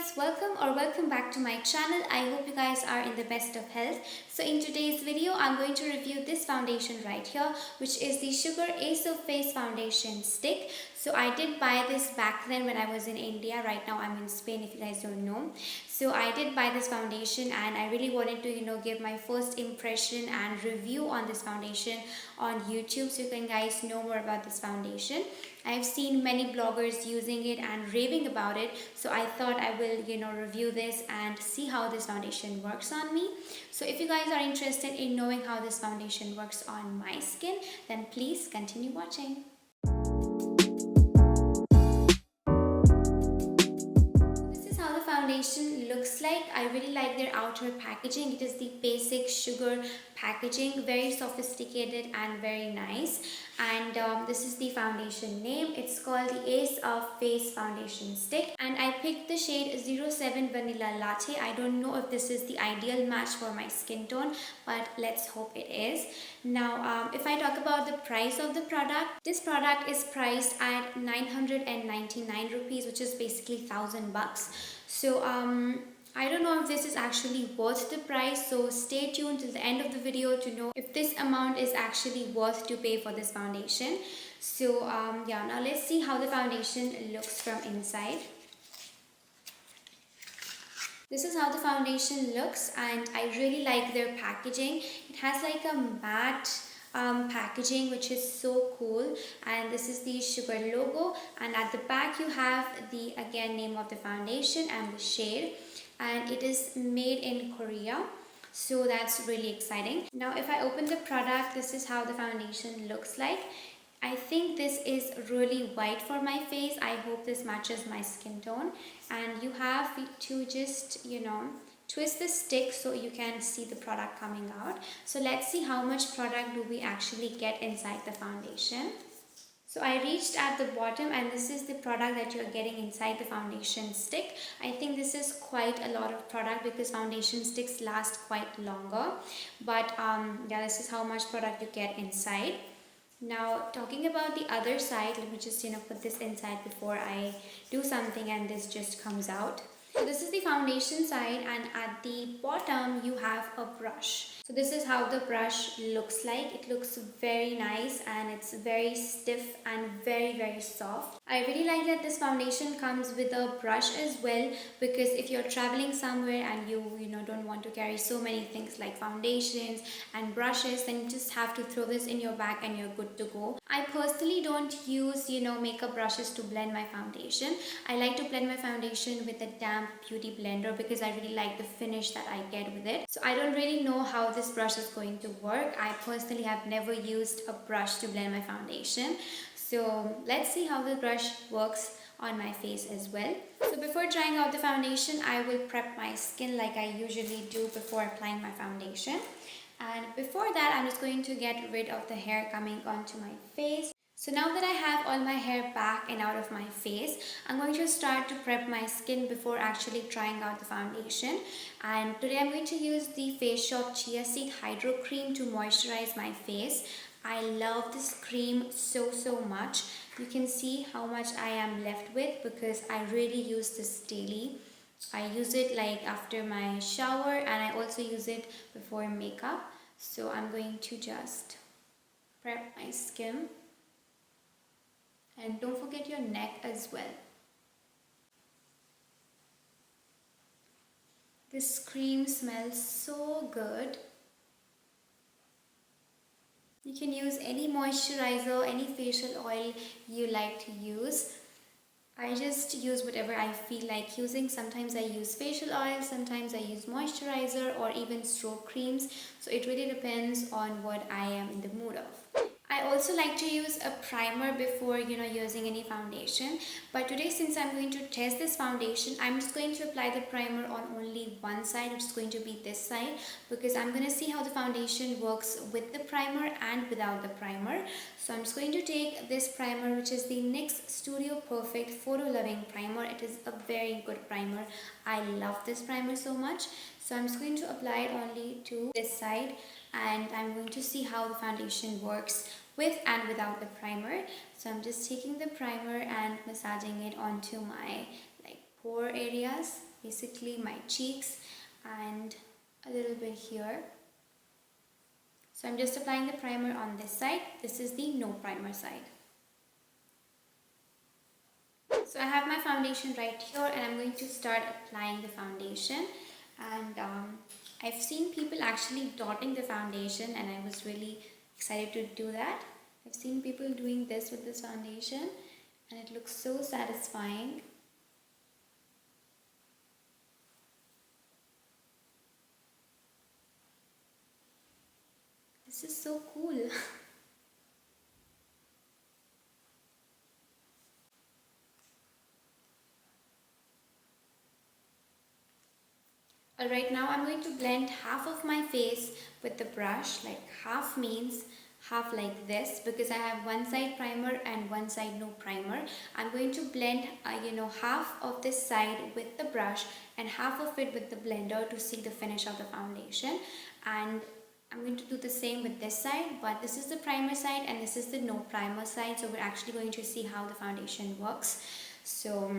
guys, welcome back to my channel. I hope you guys are in the best of health. So in today's video I'm going to review this foundation right here, which is the Sugar Ace of Face foundation stick. So I did buy this back then when I was in India. Right now I'm in Spain, if you guys don't know. So I did buy this foundation and I really wanted to give my first impression and review on this foundation on YouTube, so you can guys know more about this foundation. I've seen many bloggers using it and raving about it, so I thought I will review this and see how this foundation works on me. So if you guys are interested in knowing how this foundation works on my skin, then please continue watching. Foundation looks like. I really like their outer packaging. It is the basic sugar packaging, very sophisticated and very nice. And this is the foundation name. It's called the Ace of Face foundation stick, and I picked the shade 07 Vanilla Latte. I don't know if this is the ideal match for my skin tone, but let's hope it is. Now if I talk about the price of the product, this product is priced at 999 rupees, which is basically 1,000 bucks. So I don't know if this is actually worth the price, so stay tuned till the end of the video to know if this amount is actually worth to pay for this foundation. So yeah, now let's see how the foundation looks from inside. This is how the foundation looks, and I really like their packaging. It has like a matte packaging, which is so cool, and this is the sugar logo, and at the back you have the name of the foundation and the shade, and it is made in Korea, so that's really exciting. Now if I open the product, this is how the foundation looks like. I think this is really white for my face. I hope this matches my skin tone, and you have to just twist the stick so you can see the product coming out. So let's see how much product do we actually get inside the foundation. So I reached at the bottom, and this is the product that you're getting inside the foundation stick. I think this is quite a lot of product because foundation sticks last quite longer. But yeah, this is how much product you get inside. Now talking about the other side, let me just put this inside before I do something and this just comes out. So this is the foundation side, and at the bottom you have a brush. So this is how the brush looks like. It looks very nice and it's very stiff and very soft. I really like that this foundation comes with a brush as well, because if you're traveling somewhere and you don't want to carry so many things like foundations and brushes, then you just have to throw this in your bag and you're good to go. I personally don't use makeup brushes to blend my foundation. I like to blend my foundation with a damp beauty blender because I really like the finish that I get with it. So I don't really know how this brush is going to work. I personally have never used a brush to blend my foundation. So let's see how the brush works on my face as well. So before trying out the foundation, I will prep my skin like I usually do before applying my foundation. And before that, I'm just going to get rid of the hair coming onto my face. So now that I have all my hair back and out of my face, I'm going to start to prep my skin before actually trying out the foundation. And today I'm going to use the Face Shop Chia Seed Hydro Cream to moisturize my face. I love this cream so much. You can see how much I am left with because I really use this daily. I use it like after my shower, and I also use it before makeup. So I'm going to just prep my skin. And don't forget your neck as well. This cream smells so good. You can use any moisturizer, any facial oil you like to use. I just use whatever I feel like using. Sometimes I use facial oil, sometimes I use moisturizer or even stroke creams. So it really depends on what I am in the mood of. I also like to use a primer before using any foundation, but today, since I'm going to test this foundation, I'm just going to apply the primer on only one side, which is going to be this side, because I'm going to see how the foundation works with the primer and without the primer. So I'm just going to take this primer, which is the NYX Studio Perfect Photo Loving Primer. It is a very good primer. I love this primer so much. So I'm just going to apply it only to this side, and I'm going to see how the foundation works with and without the primer. So I'm just taking the primer and massaging it onto my pore areas. basically my cheeks and a little bit here. So I'm just applying the primer on this side. This is the no primer side. So I have my foundation right here and I'm going to start applying the foundation. And I've seen people actually dotting the foundation and I was really excited to do that. I've seen people doing this with this foundation and it looks so satisfying. This is so cool. Alright, now I'm going to blend half of my face with the brush. Like half means half like this, because I have one side primer and one side no primer. I'm going to blend half of this side with the brush and half of it with the blender to see the finish of the foundation. And I'm going to do the same with this side, but this is the primer side and this is the no primer side, so we're actually going to see how the foundation works. So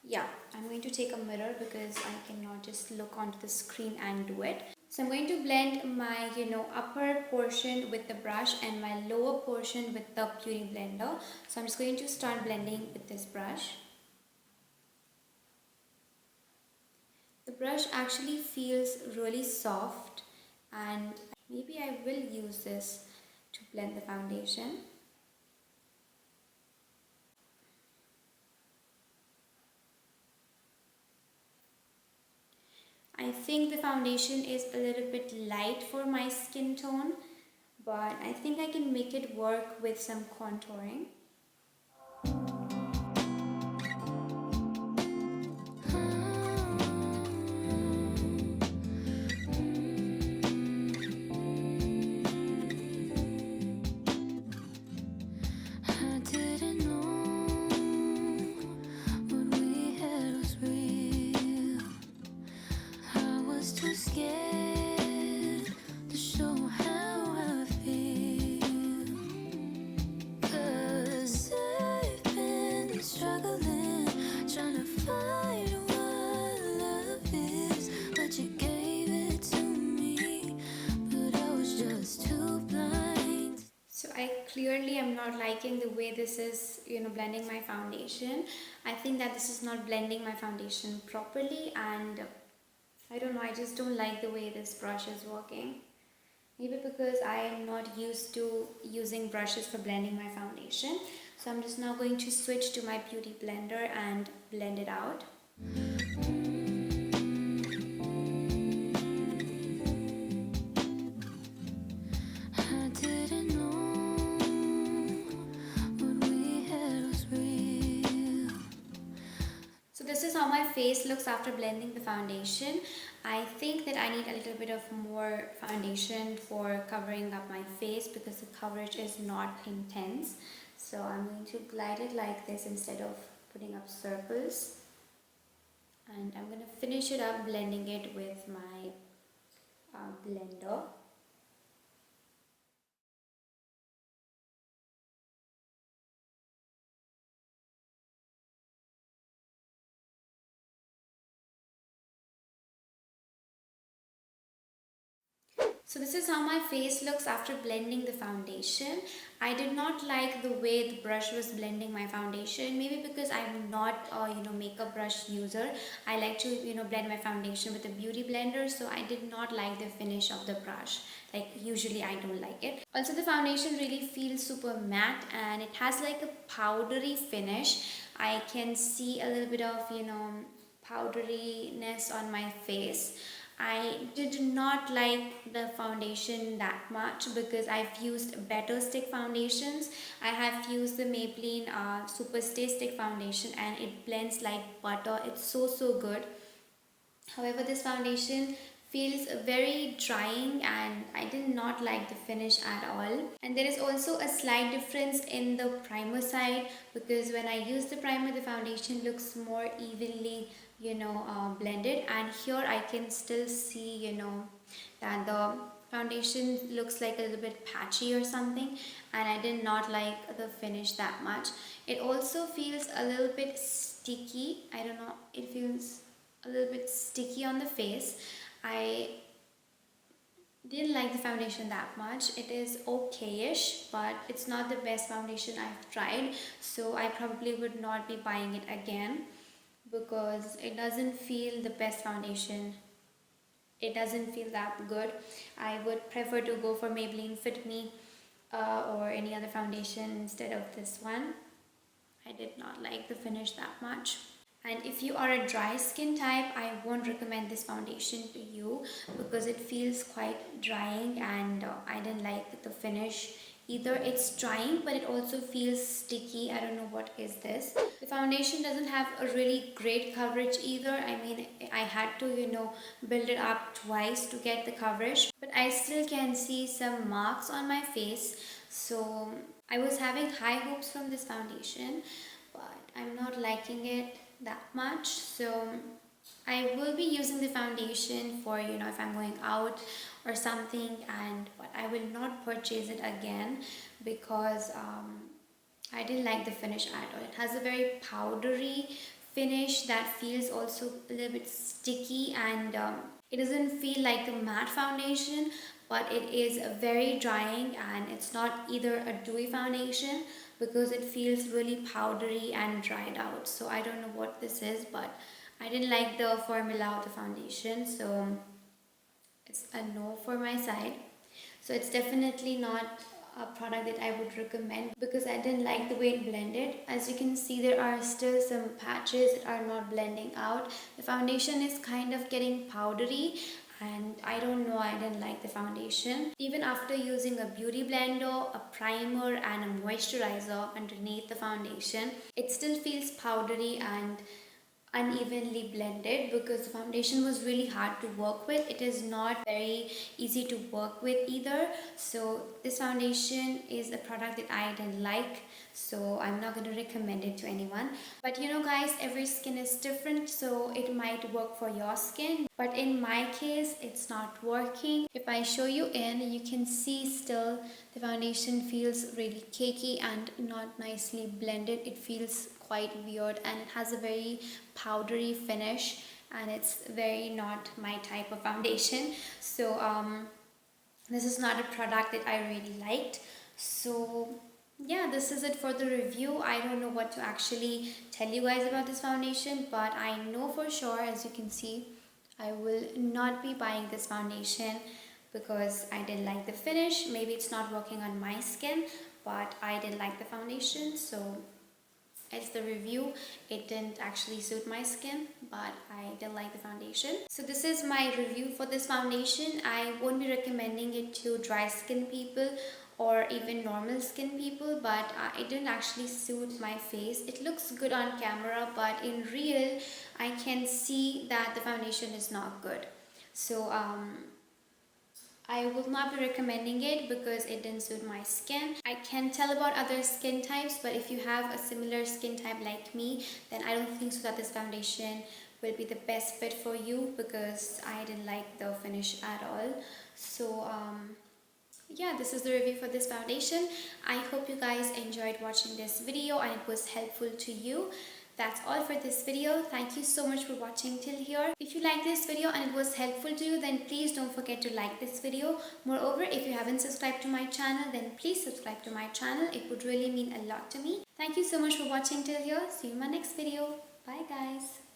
yeah, I'm going to take a mirror because I cannot just look onto the screen and do it. So I'm going to blend my upper portion with the brush and my lower portion with the beauty blender. So I'm just going to start blending with this brush. The brush actually feels really soft and maybe I will use this to blend the foundation. I think the foundation is a little bit light for my skin tone, but I think I can make it work with some contouring. Clearly I'm not liking the way this is blending my foundation. I think that this is not blending my foundation properly, and I don't know, I just don't like the way this brush is working. Maybe because I am not used to using brushes for blending my foundation. So I'm just now going to switch to my beauty blender and blend it out. This is how my face looks after blending the foundation. I think that I need a little bit of more foundation for covering up my face because the coverage is not intense. So I'm going to glide it like this instead of putting up circles. And I'm going to finish it up blending it with my blender. So this is how my face looks after blending the foundation. I did not like the way the brush was blending my foundation. Maybe because I'm not a makeup brush user. I like to blend my foundation with a beauty blender, so I did not like the finish of the brush. Like usually I don't like it. Also the foundation really feels super matte and it has like a powdery finish. I can see a little bit of powderiness on my face. I did not like the foundation that much because I've used better stick foundations. I have used the Maybelline Super Stay Stick foundation and it blends like butter. It's so good. However, this foundation feels very drying and I did not like the finish at all. And there is also a slight difference in the primer side because when I use the primer, the foundation looks more evenly blended, and here I can still see that the foundation looks like a little bit patchy or something, and I did not like the finish that much. It also feels a little bit sticky. I don't know, it feels a little bit sticky on the face. I didn't like the foundation that much. It is okayish, but it's not the best foundation I've tried, so I probably would not be buying it again because it doesn't feel the best foundation. It doesn't feel that good. I would prefer to go for Maybelline Fit Me or any other foundation instead of this one. I did not like the finish that much. And if you are a dry skin type, I won't recommend this foundation to you because it feels quite drying, and I didn't like the finish either. It's drying, but it also feels sticky. I don't know what is this. The foundation doesn't have a really great coverage either. I mean, I had to, build it up twice to get the coverage, but I still can see some marks on my face. So I was having high hopes from this foundation, but I'm not liking it that much. So I will be using the foundation for, if I'm going out or something, but I will not purchase it again because I didn't like the finish at all. It has a very powdery finish that feels also a little bit sticky, and it doesn't feel like the matte foundation, but it is very drying, and it's not either a dewy foundation because it feels really powdery and dried out. So I don't know what this is, but I didn't like the formula of the foundation, so it's a no for my side. So it's definitely not a product that I would recommend because I didn't like the way it blended. As you can see, there are still some patches that are not blending out. The foundation is kind of getting powdery, and I don't know, I didn't like the foundation. Even after using a beauty blender, a primer and a moisturizer underneath the foundation, it still feels powdery and unevenly blended because the foundation was really hard to work with. It is not very easy to work with either. So this foundation is a product that I didn't like, so I'm not going to recommend it to anyone. But guys, every skin is different, so it might work for your skin, but in my case it's not working. If I show you you can see still the foundation feels really cakey and not nicely blended. It feels quite weird, and it has a very powdery finish, and it's very not my type of foundation. So this is not a product that I really liked. So yeah, this is it for the review. I don't know what to actually tell you guys about this foundation, but I know for sure, as you can see, I will not be buying this foundation because I didn't like the finish. Maybe it's not working on my skin, but I didn't like the foundation, so it's the review. It didn't actually suit my skin, but I did like the foundation. So this is my review for this foundation. I won't be recommending it to dry skin people or even normal skin people, but it didn't actually suit my face. It looks good on camera, but in real I can see that the foundation is not good. So I will not be recommending it because it didn't suit my skin. I can tell about other skin types, but if you have a similar skin type like me, then I don't think so that this foundation will be the best fit for you because I didn't like the finish at all. So yeah, this is the review for this foundation. I hope you guys enjoyed watching this video and it was helpful to you. That's all for this video. Thank you so much for watching till here. If you like this video and it was helpful to you, then please don't forget to like this video. Moreover, if you haven't subscribed to my channel, then please subscribe to my channel. It would really mean a lot to me. Thank you so much for watching till here. See you in my next video. Bye guys.